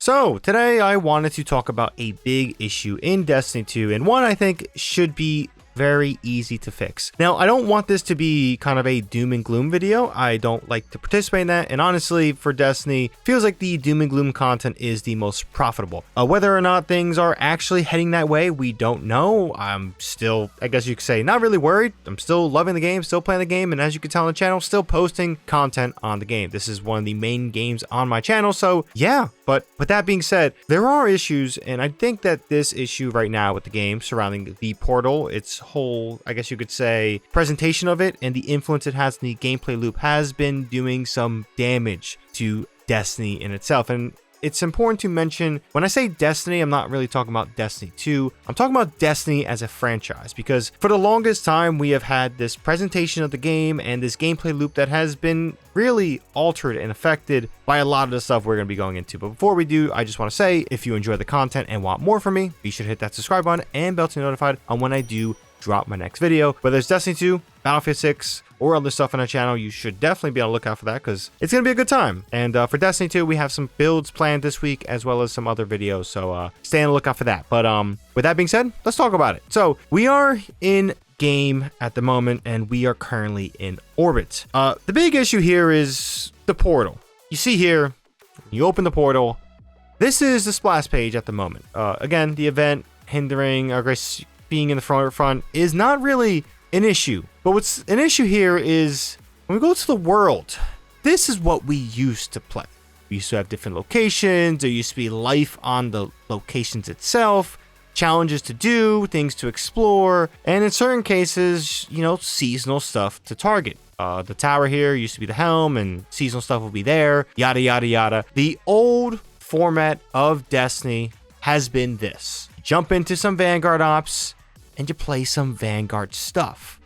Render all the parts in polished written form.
So today I wanted to talk about a big issue in Destiny 2 and one I think should be very easy to fix. Now, I don't want this to be kind of a doom and gloom video. I don't like to participate in that. And honestly, for Destiny, feels like the doom and gloom content is the most profitable. Whether or not things are actually heading that way, we don't know. I'm still, I guess you could say, not really worried. I'm still loving the game, still playing the game. And as you can tell on the channel, still posting content on the game. This is one of the main games on my channel. So yeah, but with that being said, there are issues. And I think that this issue right now with the game surrounding the portal, its whole, I guess you could say, presentation of it and the influence it has in the gameplay loop has been doing some damage to Destiny in itself. And it's important to mention, when I say Destiny, I'm not really talking about Destiny 2. I'm talking about Destiny as a franchise, because for the longest time, we have had this presentation of the game and this gameplay loop that has been really altered and affected by a lot of the stuff we're going to be going into. But before we do, I just want to say, if you enjoy the content and want more from me, be sure to hit that subscribe button and bell to be notified on when I do drop my next video. Whether it's Destiny 2, Battlefield 6, or other stuff on our channel, you should definitely be on the lookout for that because it's going to be a good time. And for Destiny 2, we have some builds planned this week as well as some other videos, so stay on the lookout for that. But with that being said, let's talk about it. So we are in game at the moment and we are currently in orbit. The big issue here is the portal. You see here, you open the portal, this is the splash page at the moment. Again, the event hindering being in the front is not really an issue. But what's an issue here is when we go to the world, this is what we used to play. We used to have different locations. There used to be life on the locations itself, challenges to do, things to explore, and in certain cases, you know, seasonal stuff to target. The tower here used to be the helm and seasonal stuff will be there, yada, yada, yada. The old format of Destiny has been this. Jump into some Vanguard ops and you play some Vanguard stuff.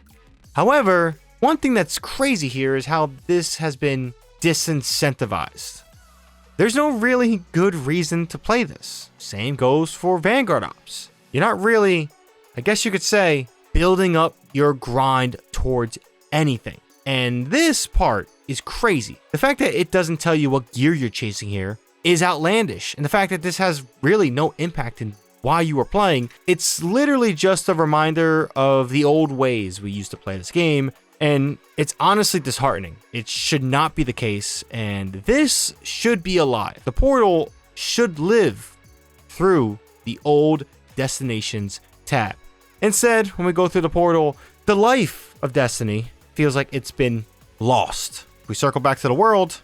However, one thing that's crazy here is how this has been disincentivized. There's no really good reason to play this. Same goes for Vanguard ops. You're not really, I guess you could say, building up your grind towards anything. And this part is crazy. The fact that it doesn't tell you what gear you're chasing here is outlandish. And the fact that this has really no impact in while you are playing, it's literally just a reminder of the old ways we used to play this game, and it's honestly disheartening. It should not be the case, and this should be alive. The portal should live through the old destinations tab. Instead, when we go through the portal, the life of Destiny feels like it's been lost. If we circle back to the world,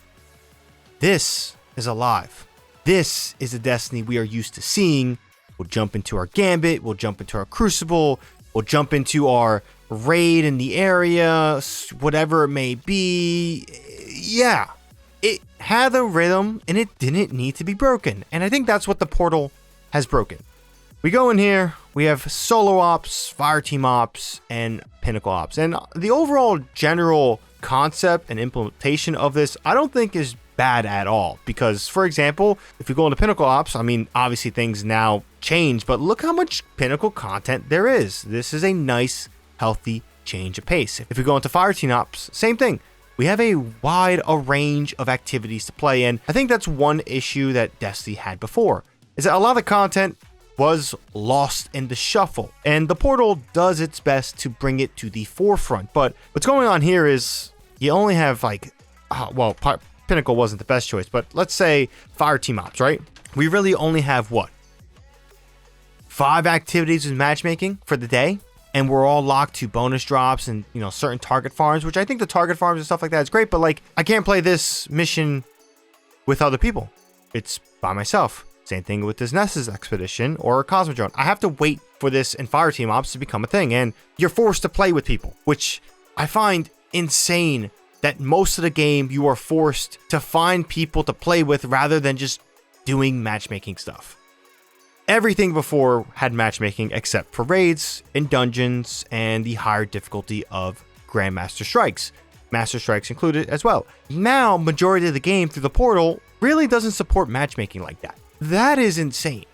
this is alive. This is the Destiny we are used to seeing. We'll jump into our Gambit, we'll jump into our Crucible, we'll jump into our raid in the area, whatever it may be. Yeah, it had a rhythm and it didn't need to be broken. And I think that's what the portal has broken. We go in here, we have solo ops, fire team ops, and pinnacle ops. And the overall general concept and implementation of this, I don't think is bad at all, because for example, if you go into pinnacle ops, I mean, obviously things now change, but look how much pinnacle content there is. This is a nice, healthy change of pace. If we go into fire team ops, same thing. We have a wide range of activities to play in. I think that's one issue that Destiny had before, is that a lot of the content was lost in the shuffle, and the portal does its best to bring it to the forefront. But what's going on here is you only have like, Pinnacle wasn't the best choice, but let's say fire team ops, right? We really only have what? 5 activities with matchmaking for the day, and we're all locked to bonus drops and, you know, certain target farms, which I think the target farms and stuff like that is great, but like, I can't play this mission with other people. It's by myself. Same thing with this Nessus expedition or Cosmodrome. I have to wait for this in fire team ops to become a thing, and you're forced to play with people, which I find insane. That most of the game you are forced to find people to play with rather than just doing matchmaking stuff. Everything before had matchmaking except for raids and dungeons and the higher difficulty of Grandmaster Strikes. Master Strikes included as well. Now, majority of the game through the portal really doesn't support matchmaking like that. That is insane.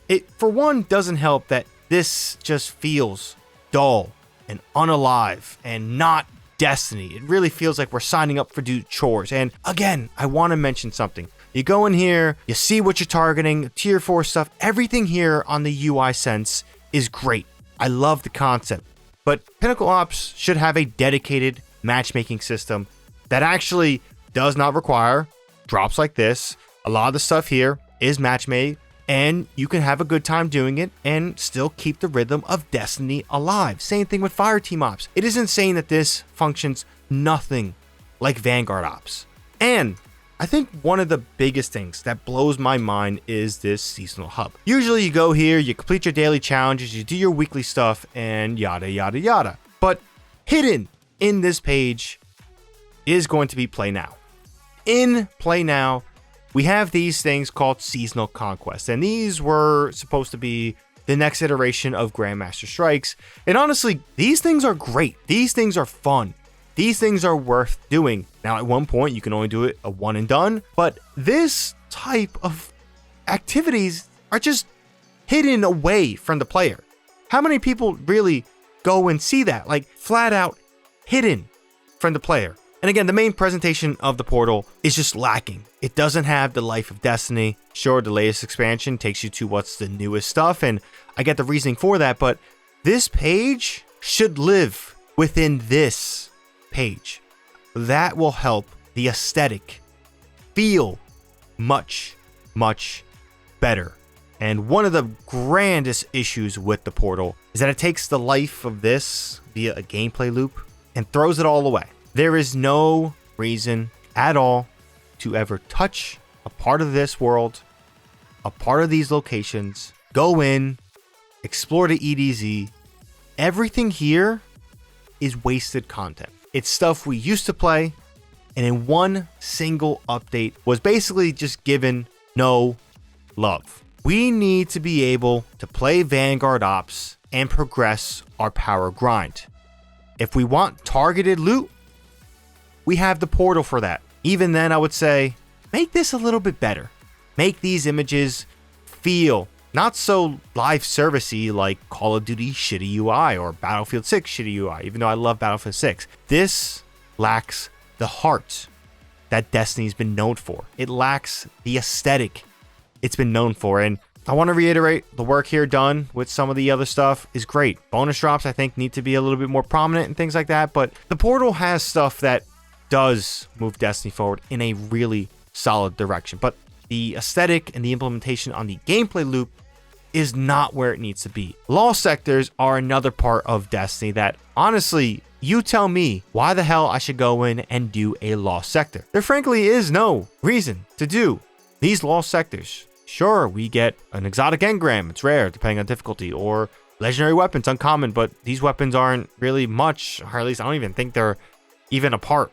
It, for one, doesn't help that this just feels dull and unalive and not Destiny. It really feels like we're signing up for do chores. And again, I want to mention something. You go in here, you see what you're targeting, tier 4 stuff. Everything here on the UI sense is great. I love the concept. But Pinnacle Ops should have a dedicated matchmaking system that actually does not require drops like this. A lot of the stuff here is match made, and you can have a good time doing it and still keep the rhythm of Destiny alive. Same thing with Fire Team Ops. It is insane that this functions nothing like Vanguard Ops. And I think one of the biggest things that blows my mind is this seasonal hub. Usually you go here, you complete your daily challenges, you do your weekly stuff, and yada, yada, yada. But hidden in this page is going to be Play Now. In Play Now, we have these things called Seasonal Conquest, and these were supposed to be the next iteration of Grandmaster Strikes. And honestly, these things are great. These things are fun. These things are worth doing. Now, at one point, you can only do it a one and done, but this type of activities are just hidden away from the player. How many people really go and see that? Like, flat out hidden from the player. And again, the main presentation of the portal is just lacking. It doesn't have the life of Destiny. Sure, the latest expansion takes you to what's the newest stuff, and I get the reasoning for that, but this page should live within this page. That will help the aesthetic feel much, much better. And one of the grandest issues with the portal is that it takes the life of this via a gameplay loop and throws it all away. There is no reason at all to ever touch a part of this world, a part of these locations, go in, explore the EDZ. Everything here is wasted content. It's stuff we used to play, and in one single update was basically just given no love. We need to be able to play Vanguard Ops and progress our power grind. If we want targeted loot, we have the portal for that. Even then, I would say, make this a little bit better. Make these images feel not so live servicey like Call of Duty shitty UI or Battlefield 6 shitty UI, even though I love Battlefield 6. This lacks the heart that Destiny's been known for. It lacks the aesthetic it's been known for. And I want to reiterate, the work here done with some of the other stuff is great. Bonus drops, I think, need to be a little bit more prominent and things like that. But the portal has stuff that does move Destiny forward in a really solid direction. But the aesthetic and the implementation on the gameplay loop is not where it needs to be. Lost sectors are another part of Destiny that, honestly, you tell me why the hell I should go in and do a lost sector. There frankly is no reason to do these lost sectors. Sure, we get an exotic engram, it's rare depending on difficulty, or legendary weapons, uncommon, but these weapons aren't really much, or at least I don't even think they're even a part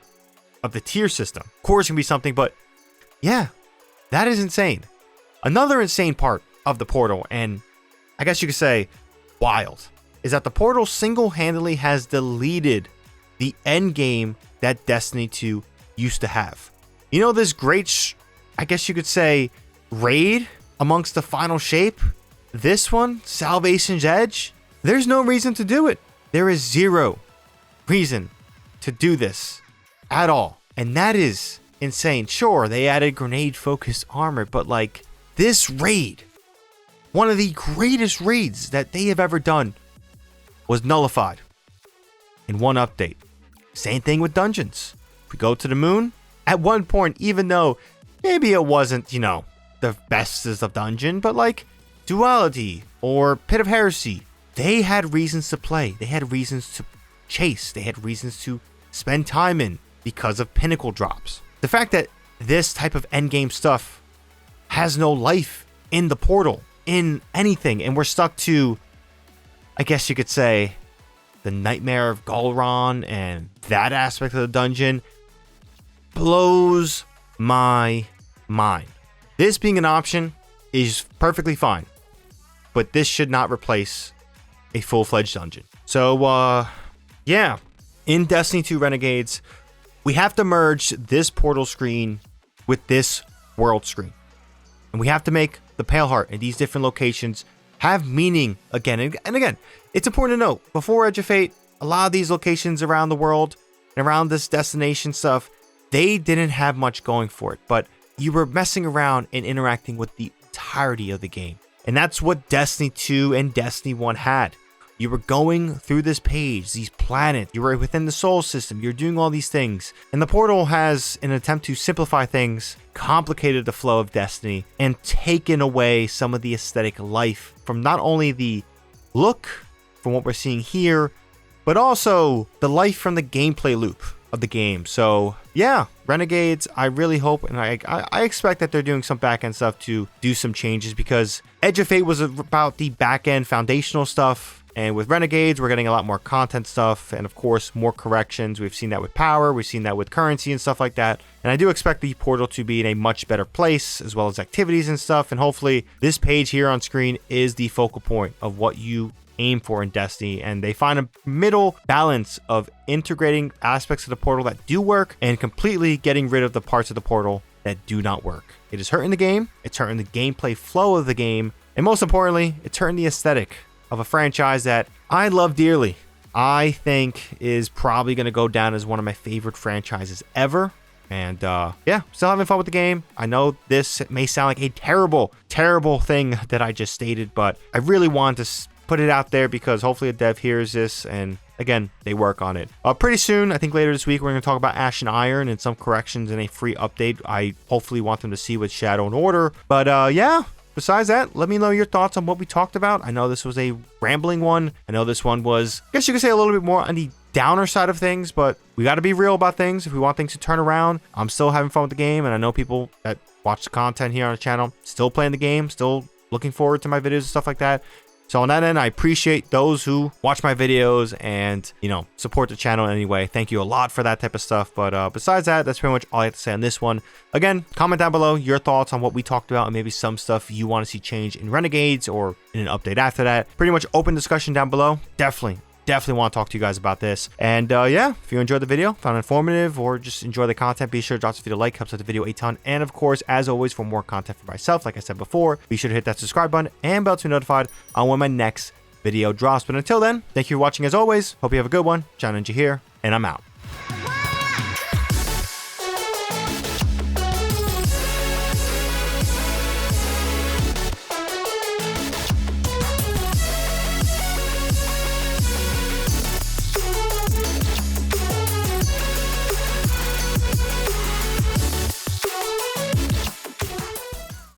of the tier system. Of course, it can be something, but yeah, that is insane. Another insane part of the portal, and I guess you could say wild, is that the portal single-handedly has deleted the end game that Destiny 2 used to have. You know, this great, I guess you could say, raid amongst the final shape? This one, Salvation's Edge? There's no reason to do it. There is zero reason to do this at all. And that is insane. Sure, they added grenade-focused armor, but like, this raid, one of the greatest raids that they have ever done, was nullified in one update. Same thing with dungeons. If we go to the moon, at one point, even though maybe it wasn't, you know, the bestest of dungeon, but like Duality or Pit of Heresy, they had reasons to play. They had reasons to chase. They had reasons to spend time in because of pinnacle drops. The fact that this type of endgame stuff has no life in the portal, in anything, and we're stuck to, I guess you could say, the Nightmare of Galron and that aspect of the dungeon, blows my mind. This being an option is perfectly fine, but this should not replace a full-fledged dungeon. So, yeah, in Destiny 2 Renegades, we have to merge this portal screen with this world screen. And we have to make the Paleheart and these different locations have meaning again. And again, it's important to note, before Edge of Fate, a lot of these locations around the world and around this destination stuff, they didn't have much going for it. But you were messing around and interacting with the entirety of the game. And that's what Destiny 2 and Destiny 1 had. You were going through this page, these planets, you were within the soul system, you're doing all these things. And the Portal has, in an attempt to simplify things, complicated the flow of Destiny and taken away some of the aesthetic life from not only the look, from what we're seeing here, but also the life from the gameplay loop of the game. So yeah, Renegades, I really hope and I expect that they're doing some back-end stuff to do some changes, because Edge of Fate was about the back-end foundational stuff. And with Renegades, we're getting a lot more content stuff and, of course, more corrections. We've seen that with power. We've seen that with currency and stuff like that. And I do expect the Portal to be in a much better place, as well as activities and stuff. And hopefully this page here on screen is the focal point of what you aim for in Destiny. And they find a middle balance of integrating aspects of the Portal that do work and completely getting rid of the parts of the Portal that do not work. It is hurting the game. It's hurting the gameplay flow of the game. And most importantly, it's hurting the aesthetic of a franchise that I love dearly. I think is probably going to go down as one of my favorite franchises ever. And yeah, still having fun with the game. I know this may sound like a terrible thing that I just stated, but I really want to put it out there because hopefully a dev hears this and again, they work on it. Pretty soon, I think later this week, we're going to talk about Ash and Iron and some corrections in a free update. I hopefully want them to see with Shadow and Order. But yeah. Besides that, let me know your thoughts on what we talked about. I know this was a rambling one. I know this one was, I guess you could say, a little bit more on the downer side of things, but we got to be real about things if we want things to turn around. I'm still having fun with the game, and I know people that watch the content here on the channel still playing the game, still looking forward to my videos and stuff like that. So on that end, I appreciate those who watch my videos and, you know, support the channel anyway. Thank you a lot for that type of stuff. But besides that, that's pretty much all I have to say on this one. Again, comment down below your thoughts on what we talked about and maybe some stuff you want to see change in Renegades or in an update after that. Pretty much open discussion down below. Definitely want to talk to you guys about this. And yeah, if you enjoyed the video, found it informative, or just enjoy the content, be sure to drop this video a like, helps out the video a ton. And of course, as always, for more content for myself, like I said before, be sure to hit that subscribe button and bell to be notified on when my next video drops. But until then, thank you for watching as always. Hope you have a good one. ShadowNinja here, and I'm out.